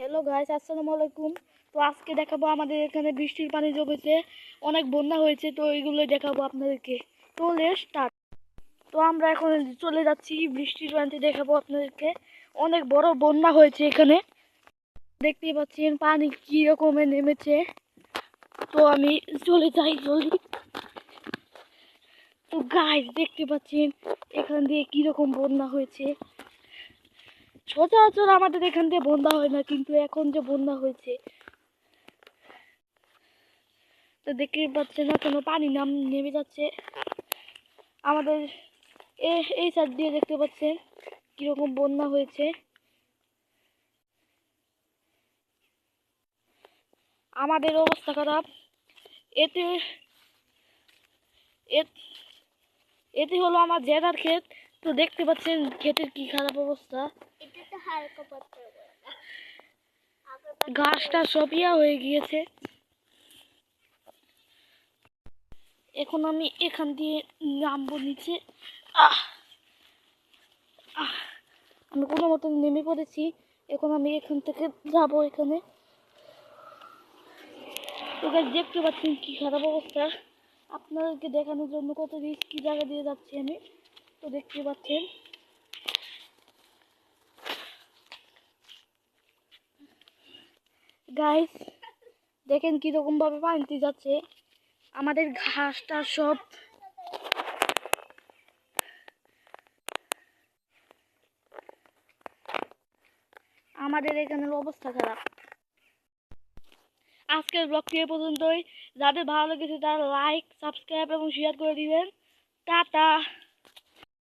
Hello guys, আসসালামু আলাইকুম। তো আজকে দেখাবো আমাদের এখানে বৃষ্টির পানি জমেছে, অনেক বন্যা হয়েছে, তো এইগুলোই দেখাবো আপনাদেরকে। তো স্টার্ট। তো আমরা এখন চলে যাচ্ছি, বৃষ্টির পানিতে দেখাবো আপনাদেরকে। অনেক বড় বন্যা হয়েছে এখানে, দেখতেই পাচ্ছেন পানি কি রকমের নেমেছে। তো আমি চলে যাই জলদি। তো গাইস দেখতে পাচ্ছেন এখান দিয়ে কি রকম বন্যা হয়েছে। সচরাচর আমাদের এখান দিয়ে বন্যা হয় না, কিন্তু এখন যে বন্যা হয়েছে, তো দেখতে পাচ্ছেন না কোনো পানি নেমে যাচ্ছে আমাদের এই সাইড দিয়ে। দেখতে পাচ্ছেন কিরকম বন্যা হয়েছে। আমাদের অবস্থা খারাপ। এতে এতে হলো আমার জেদার ক্ষেত। তো দেখতে পাচ্ছেন ক্ষেতের কি খারাপ অবস্থা। ঘাসটা সব হয়ে গিয়েছে। এখন আমি এখান দিয়ে নামবো নিচে। আহ আহ আমি কোনো মতন নেমে পড়েছি। এখন আমি এখান থেকে যাবো এখানে। তো দেখতে পাচ্ছেন কি খারাপ অবস্থা। আপনাদেরকে দেখানোর জন্য কত রিস্কি জায়গা দিয়ে যাচ্ছি আমি। তো দেখতে পাচ্ছেন গাইস, দেখেন কিরকম ভাবে পানিতে যাচ্ছে আমাদের ঘাসটা সব। আমাদের এখানের অবস্থা খারাপ। আজকের ব্লগটি এ পর্যন্তই। যাদের ভালো লেগেছে তারা লাইক, সাবস্ক্রাইব এবং শেয়ার করে দিবেন। টাটা।